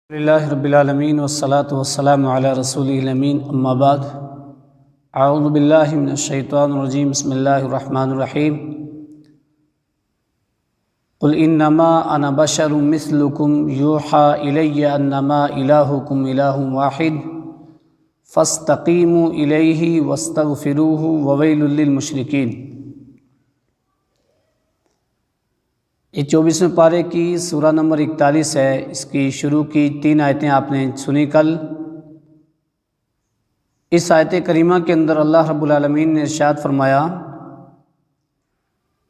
للہ رب العالمین والصلاة والسلام علی رسولہ الامین اما بعد اعوذ باللہ من الشیطان الرجیم بسم اللہ الرحمن الرحیم قل انما انا بشر مثلکم یوحی الی انما الہکم الہ واحد فاستقیموا الیہ واستغفروہ وویل للمشرکین۔ یہ 24ویں پارے کی سورہ نمبر 41 ہے۔ اس کی شروع کی 3 آیتیں آپ نے سنی کل۔ اس آیت کریمہ کے اندر اللہ رب العالمین نے ارشاد فرمایا،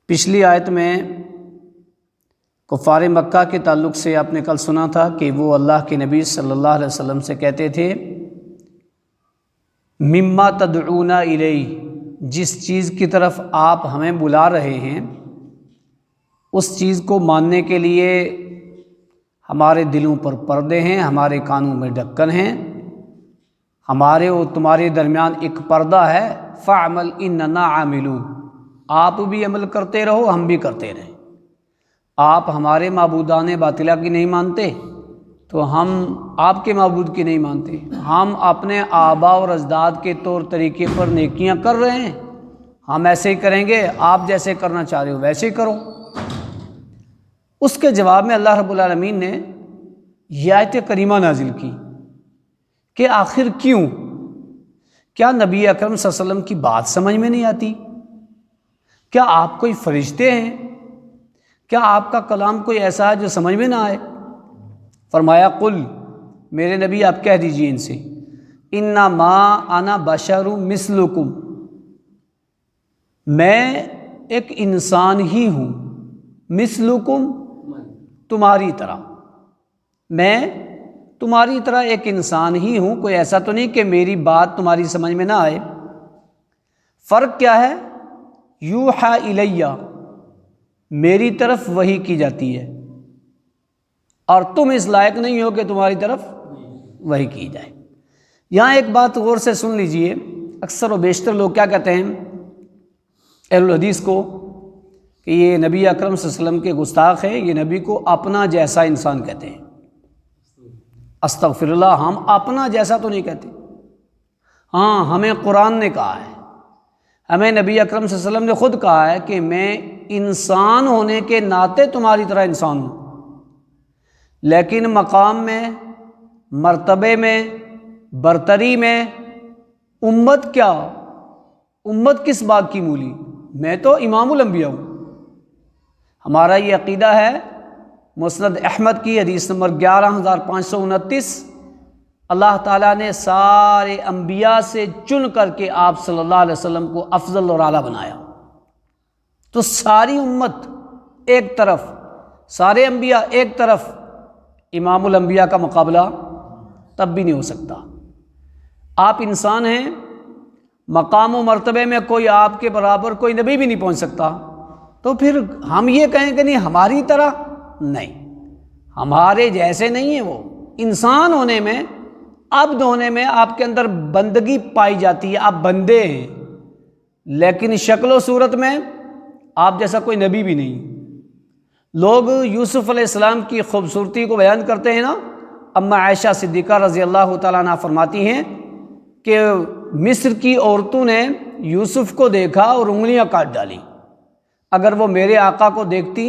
پچھلی آیت میں کفار مکہ کے تعلق سے آپ نے کل سنا تھا کہ وہ اللہ کے نبی صلی اللہ علیہ وسلم سے کہتے تھے مما تدعونا الیہ، جس چیز کی طرف آپ ہمیں بلا رہے ہیں اس چیز کو ماننے کے لیے ہمارے دلوں پر پردے ہیں، ہمارے کانوں میں ڈھکن ہیں، ہمارے اور تمہارے درمیان ایک پردہ ہے۔ فَعْمَلْ إِنَّنَا عَامِلُونَ، آپ بھی عمل کرتے رہو، ہم بھی کرتے رہیں۔ آپ ہمارے معبودان باطلہ کی نہیں مانتے تو ہم آپ کے معبود کی نہیں مانتے۔ ہم اپنے آباء اور اجداد کے طور طریقے پر نیکیاں کر رہے ہیں، ہم ایسے ہی کریں گے، آپ جیسے کرنا چاہ رہے ہو ویسے ہی کرو۔ اس کے جواب میں اللہ رب العالمین نے یہ آیت کریمہ نازل کی کہ آخر کیوں؟ کیا نبی اکرم صلی اللہ علیہ وسلم کی بات سمجھ میں نہیں آتی؟ کیا آپ کوئی فرشتے ہیں؟ کیا آپ کا کلام کوئی ایسا ہے جو سمجھ میں نہ آئے؟ فرمایا قل، میرے نبی آپ کہہ دیجئے ان سے، انما انا بشر مثلکم، میں ایک انسان ہی ہوں، مثلکم تمہاری طرح، میں تمہاری طرح ایک انسان ہی ہوں، کوئی ایسا تو نہیں کہ میری بات تمہاری سمجھ میں نہ آئے۔ فرق کیا ہے؟ یوحی الیہ، میری طرف وحی کی جاتی ہے اور تم اس لائق نہیں ہو کہ تمہاری طرف وحی کی جائے۔ یہاں ایک بات غور سے سن لیجئے، اکثر و بیشتر لوگ کیا کہتے ہیں اہل الحدیث کو کہ یہ نبی اکرم صلی اللہ علیہ وسلم کے گستاخ ہیں، یہ نبی کو اپنا جیسا انسان کہتے ہیں۔ استغفر اللہ، ہم اپنا جیسا تو نہیں کہتے، ہاں ہمیں قرآن نے کہا ہے، ہمیں نبی اکرم صلی اللہ علیہ وسلم نے خود کہا ہے کہ میں انسان ہونے کے ناطے تمہاری طرح انسان ہوں، لیکن مقام میں، مرتبے میں، برتری میں امت کیا؟ امت کس بات کی مولی؟ میں تو امام الانبیاء ہوں۔ ہمارا یہ عقیدہ ہے، مسند احمد کی حدیث نمبر 11529، اللہ تعالیٰ نے سارے انبیاء سے چن کر کے آپ صلی اللہ علیہ وسلم کو افضل اور اعلیٰ بنایا۔ تو ساری امت ایک طرف، سارے انبیاء ایک طرف، امام الانبیاء کا مقابلہ تب بھی نہیں ہو سکتا۔ آپ انسان ہیں، مقام و مرتبے میں کوئی آپ کے برابر کوئی نبی بھی نہیں پہنچ سکتا، تو پھر ہم یہ کہیں کہ نہیں ہماری طرح نہیں، ہمارے جیسے نہیں ہیں وہ۔ انسان ہونے میں، عبد ہونے میں آپ کے اندر بندگی پائی جاتی ہے، آپ بندے ہیں، لیکن شکل و صورت میں آپ جیسا کوئی نبی بھی نہیں۔ لوگ یوسف علیہ السلام کی خوبصورتی کو بیان کرتے ہیں نا، اما عائشہ صدیقہ رضی اللہ تعالیٰ عنہ فرماتی ہیں کہ مصر کی عورتوں نے یوسف کو دیکھا اور انگلیاں کاٹ ڈالیں، اگر وہ میرے آقا کو دیکھتی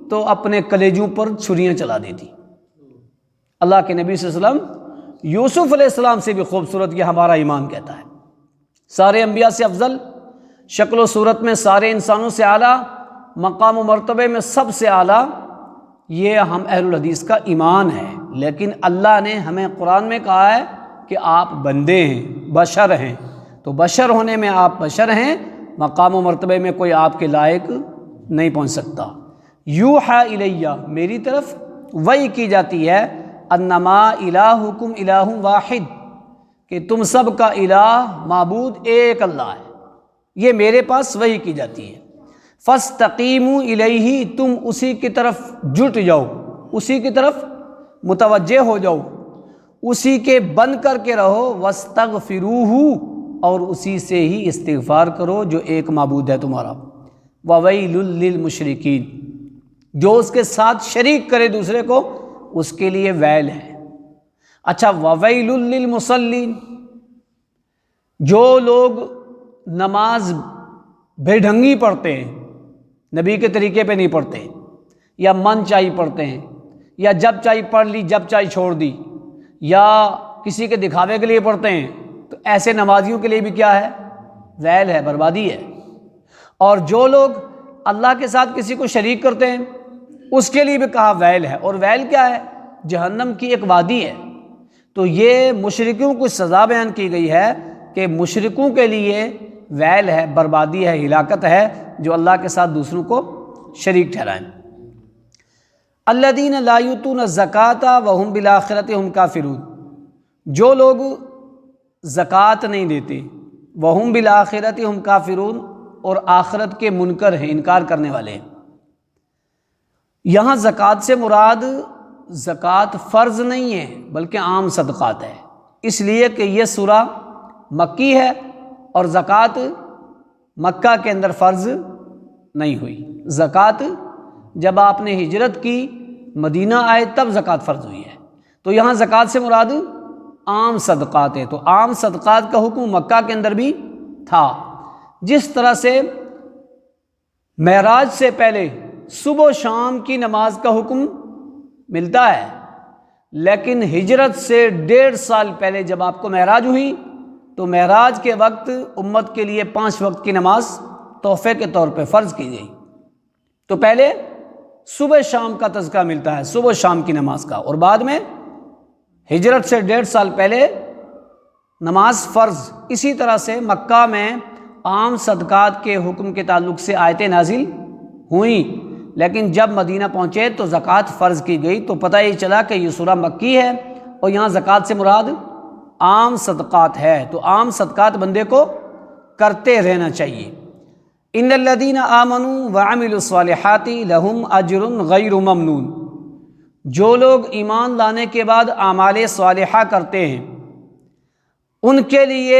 تو اپنے کلیجوں پر چھریاں چلا دیتی۔ اللہ کے نبی صلی اللہ علیہ وسلم یوسف علیہ السلام سے بھی خوبصورت، یہ ہمارا ایمان کہتا ہے۔ سارے انبیاء سے افضل، شکل و صورت میں سارے انسانوں سے اعلیٰ، مقام و مرتبے میں سب سے اعلیٰ، یہ ہم اہل الحدیث کا ایمان ہے۔ لیکن اللہ نے ہمیں قرآن میں کہا ہے کہ آپ بندے ہیں، بشر ہیں، تو بشر ہونے میں آپ بشر ہیں، مقام و مرتبے میں کوئی آپ کے لائق نہیں پہنچ سکتا۔ یوحی الیہ، میری طرف وحی کی جاتی ہے، انما الہکم الہ واحد، کہ تم سب کا الہ، معبود ایک اللہ ہے، یہ میرے پاس وحی کی جاتی ہے۔ فاستقیموا الیہ، تم اسی کی طرف جٹ جاؤ، اسی کی طرف متوجہ ہو جاؤ، اسی کے بن کر کے رہو، واستغفروہ، اور اسی سے ہی استغفار کرو جو ایک معبود ہے تمہارا۔ وویل للمشرکین، جو اس کے ساتھ شریک کرے دوسرے کو، اس کے لیے ویل ہے، اچھا، وویل للمصلین، جو لوگ نماز بے ڈھنگی پڑھتے ہیں، نبی کے طریقے پہ نہیں پڑھتے، یا من چاہی پڑھتے ہیں، یا جب چاہی پڑھ لی جب چاہی چھوڑ دی، یا کسی کے دکھاوے کے لیے پڑھتے ہیں، تو ایسے نمازیوں کے لیے بھی کیا ہے؟ ویل ہے، بربادی ہے۔ اور جو لوگ اللہ کے ساتھ کسی کو شریک کرتے ہیں اس کے لیے بھی کہا ویل ہے۔ اور ویل کیا ہے؟ جہنم کی ایک وادی ہے۔ تو یہ مشرکوں کو سزا بیان کی گئی ہے کہ مشرکوں کے لیے ویل ہے، بربادی ہے، ہلاکت ہے، جو اللہ کے ساتھ دوسروں کو شریک ٹھہرائیں۔ الذین لا یؤتون الزکاۃ وہم بالآخرۃ ہم کافرون، جو لوگ زکوٰۃ نہیں دیتے، وہم بالآخرۃ ہم کافرون، اور آخرت کے منکر ہیں، انکار کرنے والے ہیں۔ یہاں زکوٰۃ سے مراد زکوٰۃ فرض نہیں ہے بلکہ عام صدقات ہے، اس لیے کہ یہ سورہ مکی ہے اور زکوٰۃ مکہ کے اندر فرض نہیں ہوئی۔ زکوٰۃ جب آپ نے ہجرت کی، مدینہ آئے، تب زکوٰۃ فرض ہوئی ہے۔ تو یہاں زکوٰۃ سے مراد عام صدقات ہے۔ تو عام صدقات کا حکم مکہ کے اندر بھی تھا۔ جس طرح سے معراج سے پہلے صبح و شام کی نماز کا حکم ملتا ہے، لیکن ہجرت سے 1.5 سال پہلے جب آپ کو معراج ہوئی تو معراج کے وقت امت کے لیے 5 وقت کی نماز تحفے کے طور پہ فرض کی گئی۔ تو پہلے صبح شام کا تذکرہ ملتا ہے، صبح شام کی نماز کا، اور بعد میں ہجرت سے 1.5 سال پہلے نماز فرض۔ اسی طرح سے مکہ میں عام صدقات کے حکم کے تعلق سے آیتیں نازل ہوئیں، لیکن جب مدینہ پہنچے تو زکوٰۃ فرض کی گئی۔ تو پتہ یہ چلا کہ یہ سورہ مکی ہے اور یہاں زکوٰۃ سے مراد عام صدقات ہے۔ تو عام صدقات بندے کو کرتے رہنا چاہیے۔ ان الذین آمنوا وعملوا الصالحات لہم اجر غیر ممنون، جو لوگ ایمان لانے کے بعد اعمال صالحہ کرتے ہیں ان کے لیے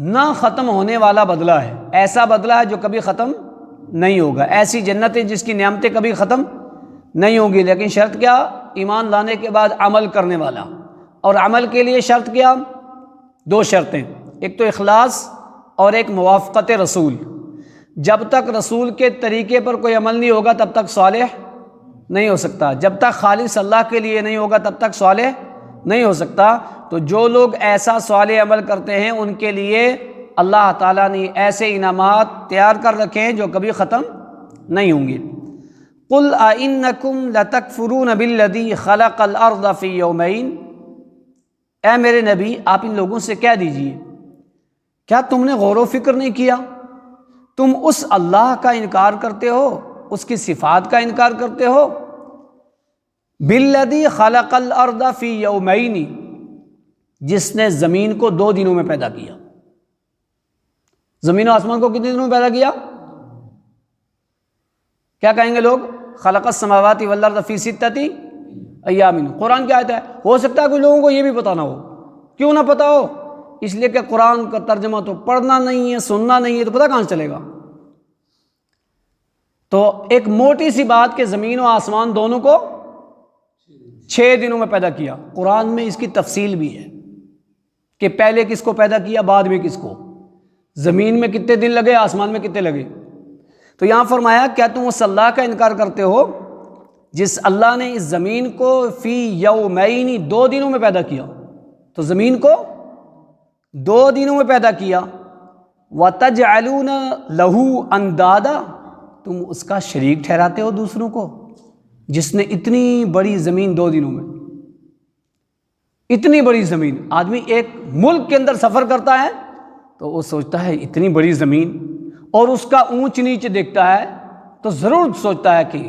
نہ ختم ہونے والا بدلہ ہے، ایسا بدلہ ہے جو کبھی ختم نہیں ہوگا، ایسی جنتیں جس کی نعمتیں کبھی ختم نہیں ہوں گی۔ لیکن شرط کیا؟ ایمان لانے کے بعد عمل کرنے والا۔ اور عمل کے لیے شرط کیا؟ 2 شرطیں، ایک تو اخلاص اور ایک موافقت رسول۔ جب تک رسول کے طریقے پر کوئی عمل نہیں ہوگا تب تک صالح نہیں ہو سکتا، جب تک خالص اللہ کے لیے نہیں ہوگا تب تک صالح نہیں ہو سکتا۔ تو جو لوگ ایسا صالح عمل کرتے ہیں ان کے لیے اللہ تعالیٰ نے ایسے انعامات تیار کر رکھے ہیں جو کبھی ختم نہیں ہوں گے۔ قُلْ أَإِنَّكُمْ لَتَكْفُرُونَ بِالَّذِي خَلَقَ الْأَرْضَ فِي يَوْمَيْنِ، اے میرے نبی آپ ان لوگوں سے کہہ دیجئے، کیا تم نے غور و فکر نہیں کیا؟ تم اس اللہ کا انکار کرتے ہو، اس کی صفات کا انکار کرتے ہو۔ بِالَّذِي خَلَقَ الْأَرْضَ فِي يَوْمَيْنِ، جس نے زمین کو 2 دنوں میں پیدا کیا۔ زمین و آسمان کو کتنے دنوں میں پیدا کیا؟ کیا کہیں گے لوگ؟ خلق السماوات والارض فی 6 ایام۔ قرآن کی آیت ہے، ہو سکتا ہے کوئی لوگوں کو یہ بھی پتہ نہ ہو۔ کیوں نہ پتہ ہو؟ اس لیے کہ قرآن کا ترجمہ تو پڑھنا نہیں ہے، سننا نہیں ہے، تو پتہ کہاں سے چلے گا؟ تو ایک موٹی سی بات کہ زمین و آسمان دونوں کو 6 دنوں میں پیدا کیا۔ قرآن میں اس کی تفصیل بھی ہے کہ پہلے کس کو پیدا کیا، بعد میں کس کو، زمین میں کتنے دن لگے، آسمان میں کتنے لگے۔ تو یہاں فرمایا کیا تم اس اللہ کا انکار کرتے ہو جس اللہ نے اس زمین کو فی یومین 2 دنوں میں پیدا کیا؟ تو زمین کو 2 دنوں میں پیدا کیا۔ وَتَجْعَلُونَ لَهُ أَنْدَادًا، تم اس کا شریک ٹھہراتے ہو دوسروں کو، جس نے اتنی بڑی زمین 2 دنوں میں، اتنی بڑی زمین، آدمی ایک ملک کے اندر سفر کرتا ہے تو وہ سوچتا ہے اتنی بڑی زمین، اور اس کا اونچ نیچ دیکھتا ہے تو ضرور سوچتا ہے کہ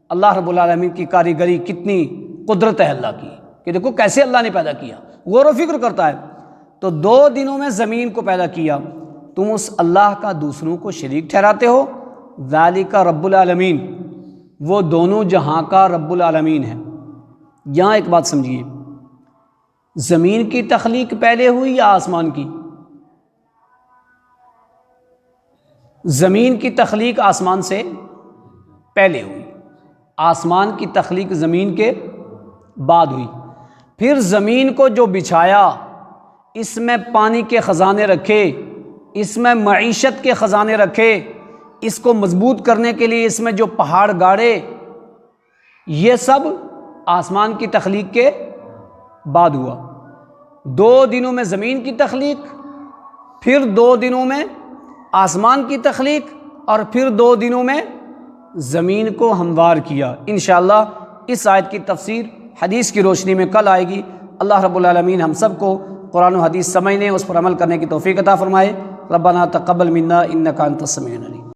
اللہ رب العالمین کی کاریگری کتنی قدرت ہے اللہ کی، کہ دیکھو کیسے اللہ نے پیدا کیا، غور و فکر کرتا ہے۔ تو 2 دنوں میں زمین کو پیدا کیا، تم اس اللہ کا دوسروں کو شریک ٹھہراتے ہو۔ ذالک رب العالمین، وہ دونوں جہاں کا رب العالمین ہے۔ یہاں ایک بات سمجھیے، زمین کی تخلیق پہلے ہوئی یا آسمان کی؟ زمین کی تخلیق آسمان سے پہلے ہوئی، آسمان کی تخلیق زمین کے بعد ہوئی۔ پھر زمین کو جو بچھایا، اس میں پانی کے خزانے رکھے، اس میں معیشت کے خزانے رکھے، اس کو مضبوط کرنے کے لیے اس میں جو پہاڑ گاڑے، یہ سب آسمان کی تخلیق کے بعد ہوا۔ 2 دنوں میں زمین کی تخلیق، پھر 2 دنوں میں آسمان کی تخلیق، اور پھر 2 دنوں میں زمین کو ہموار کیا۔ انشاءاللہ اس آیت کی تفسیر حدیث کی روشنی میں کل آئے گی۔ اللہ رب العالمین ہم سب کو قرآن و حدیث سمجھنے، اس پر عمل کرنے کی توفیق عطا فرمائے۔ ربنا تقبل منا انک انت السمیع العلیم۔